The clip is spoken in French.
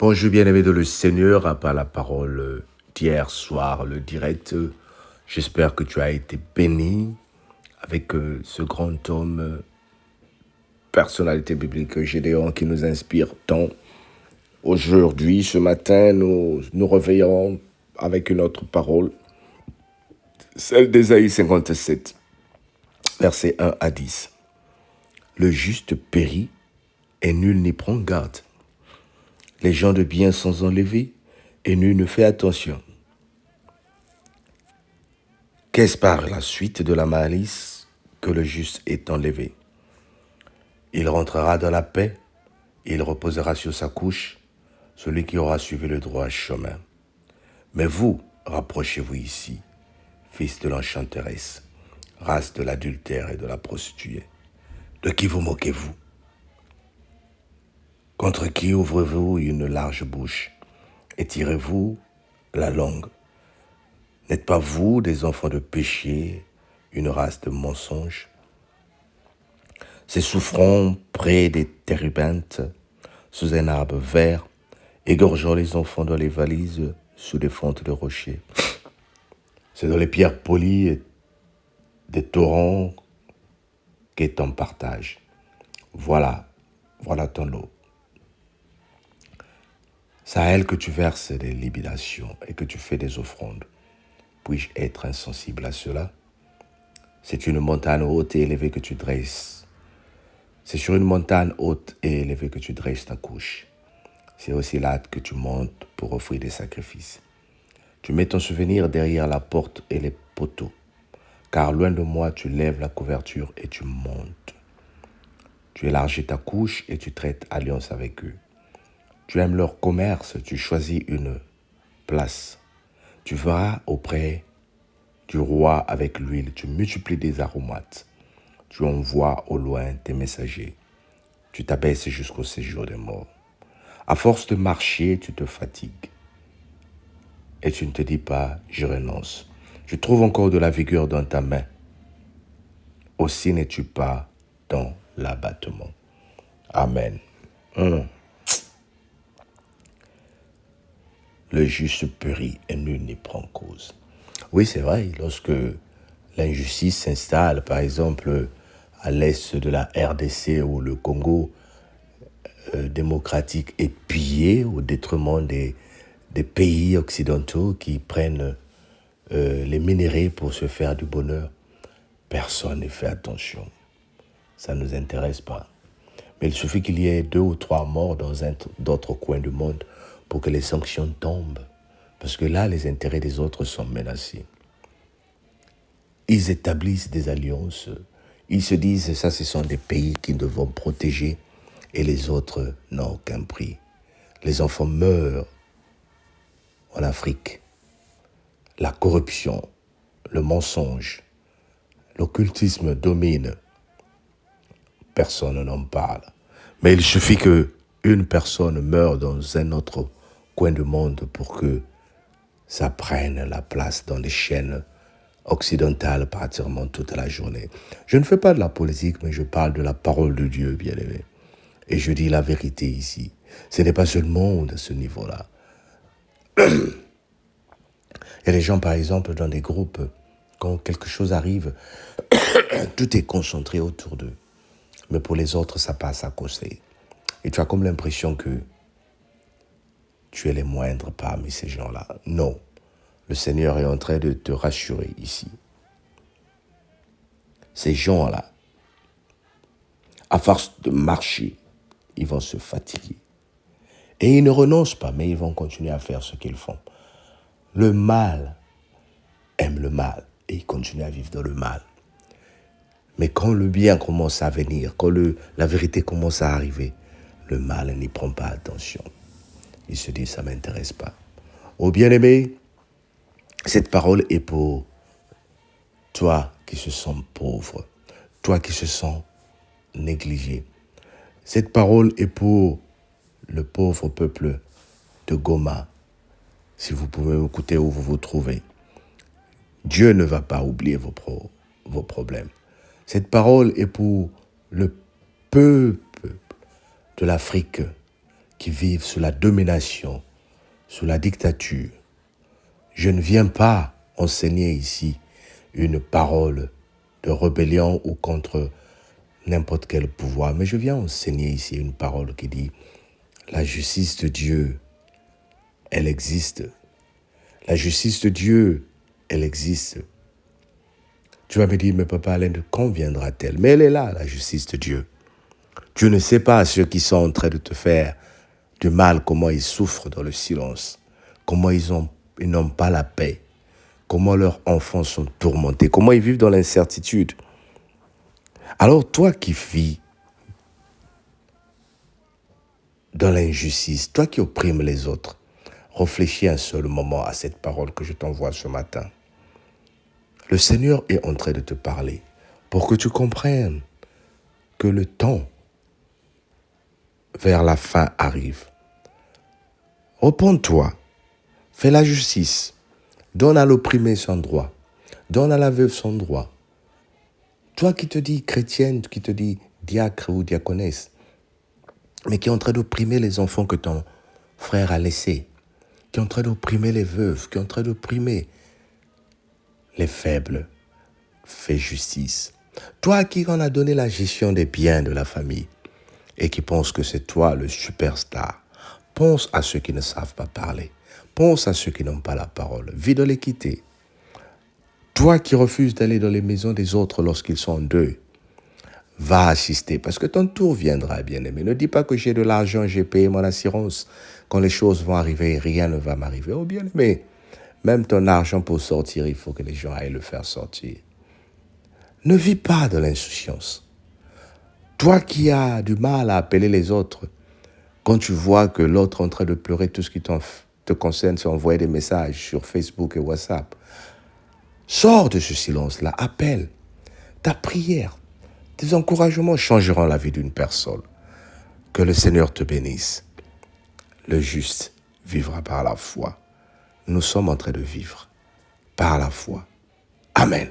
Bonjour bien-aimé de le Seigneur, à part la parole d'hier soir, le direct. J'espère que tu as été béni avec ce grand homme, personnalité biblique Gédéon qui nous inspire tant. Aujourd'hui, ce matin, nous nous réveillons avec une autre parole, celle d'Ésaïe 57, versets 1 à 10. Le juste périt et nul n'y prend garde. Les gens de bien sont enlevés et nul ne fait attention. Qu'est-ce par la suite de la malice que le juste est enlevé? Il rentrera dans la paix, il reposera sur sa couche, celui qui aura suivi le droit chemin. Mais vous, rapprochez-vous ici, fils de l'enchanteresse, race de l'adultère et de la prostituée. De qui vous moquez-vous? Contre qui ouvrez-vous une large bouche? Étirez-vous la langue? N'êtes pas vous des enfants de péché, une race de mensonges? Ces souffrons près des térébintes, sous un arbre vert, égorgeant les enfants dans les valises, sous des fentes de rochers. C'est dans les pierres polies et des torrents qu'est ton partage. Voilà ton lot. C'est à elle que tu verses des libations et que tu fais des offrandes. Puis-je être insensible à cela? C'est une montagne haute et élevée que tu dresses. C'est sur une montagne haute et élevée que tu dresses ta couche. C'est aussi là que tu montes pour offrir des sacrifices. Tu mets ton souvenir derrière la porte et les poteaux, car loin de moi tu lèves la couverture et tu montes. Tu élargis ta couche et tu traites alliance avec eux. Tu aimes leur commerce, tu choisis une place. Tu vas auprès du roi avec l'huile, tu multiplies des aromates. Tu envoies au loin tes messagers. Tu t'abaisses jusqu'au séjour des morts. À force de marcher, tu te fatigues. Et tu ne te dis pas, je renonce. Tu trouves encore de la vigueur dans ta main. Aussi n'es-tu pas dans l'abattement. Amen. Le juste périt et nul n'y prend cause. Oui, c'est vrai, lorsque l'injustice s'installe, par exemple, à l'est de la RDC ou le Congo démocratique est pillé au détriment des pays occidentaux qui prennent les minéraux pour se faire du bonheur, personne ne fait attention. Ça ne nous intéresse pas. Mais il suffit qu'il y ait 2 ou 3 morts dans d'autres coins du monde pour que les sanctions tombent. Parce que là, les intérêts des autres sont menacés. Ils établissent des alliances. Ils se disent, ça, ce sont des pays qu'ils devront protéger et les autres n'ont aucun prix. Les enfants meurent en Afrique. La corruption, le mensonge, l'occultisme domine. Personne n'en parle. Mais il suffit qu'une personne meure dans un autre coin du monde pour que ça prenne la place dans les chaînes occidentales pratiquement toute la journée. Je ne fais pas de la politique, mais je parle de la parole de Dieu, bien-aimé. Et je dis la vérité ici. Ce n'est pas seulement de ce niveau-là. Il y a des gens, par exemple, dans des groupes, quand quelque chose arrive, tout est concentré autour d'eux. Mais pour les autres, ça passe à côté. Et tu as comme l'impression que tu es les moindres parmi ces gens-là. Non. Le Seigneur est en train de te rassurer ici. Ces gens-là, à force de marcher, ils vont se fatiguer. Et ils ne renoncent pas, mais ils vont continuer à faire ce qu'ils font. Le mal aime le mal et il continue à vivre dans le mal. Mais quand le bien commence à venir, quand la vérité commence à arriver, le mal n'y prend pas attention. Il se dit, ça ne m'intéresse pas. Oh bien-aimé, cette parole est pour toi qui se sens pauvre, toi qui se sens négligé. Cette parole est pour le pauvre peuple de Goma, si vous pouvez écouter où vous vous trouvez. Dieu ne va pas oublier vos problèmes. Cette parole est pour le peuple de l'Afrique qui vivent sous la domination, sous la dictature. Je ne viens pas enseigner ici une parole de rébellion ou contre n'importe quel pouvoir, mais je viens enseigner ici une parole qui dit la justice de Dieu, elle existe. La justice de Dieu, elle existe. Tu vas me dire, mais papa Alain, quand viendra-t-elle? Mais elle est là, la justice de Dieu. Tu ne sais pas ceux qui sont en train de te faire du mal, comment ils souffrent dans le silence, comment ils n'ont pas la paix, comment leurs enfants sont tourmentés, comment ils vivent dans l'incertitude. Alors toi qui vis dans l'injustice, toi qui opprimes les autres, réfléchis un seul moment à cette parole que je t'envoie ce matin. Le Seigneur est en train de te parler pour que tu comprennes que le temps vers la fin arrive. Repends-toi, fais la justice, donne à l'opprimé son droit, donne à la veuve son droit. Toi qui te dis chrétienne, qui te dis diacre ou diaconesse, mais qui est en train d'opprimer les enfants que ton frère a laissés, qui est en train d'opprimer les veuves, qui est en train d'opprimer les faibles, fais justice. Toi qui en as donné la gestion des biens de la famille et qui pense que c'est toi le superstar, pense à ceux qui ne savent pas parler. Pense à ceux qui n'ont pas la parole. Vis de l'équité. Toi qui refuses d'aller dans les maisons des autres lorsqu'ils sont en deuil, va assister parce que ton tour viendra, bien-aimé. Ne dis pas que j'ai de l'argent, j'ai payé mon assurance. Quand les choses vont arriver, rien ne va m'arriver. Oh, bien-aimé, même ton argent pour sortir, il faut que les gens aillent le faire sortir. Ne vis pas de l'insouciance. Toi qui as du mal à appeler les autres, quand tu vois que l'autre est en train de pleurer, tout ce qui te concerne, c'est envoyer des messages sur Facebook et WhatsApp. Sors de ce silence-là, appelle. Ta prière, tes encouragements changeront la vie d'une personne. Que le Seigneur te bénisse. Le juste vivra par la foi. Nous sommes en train de vivre par la foi. Amen.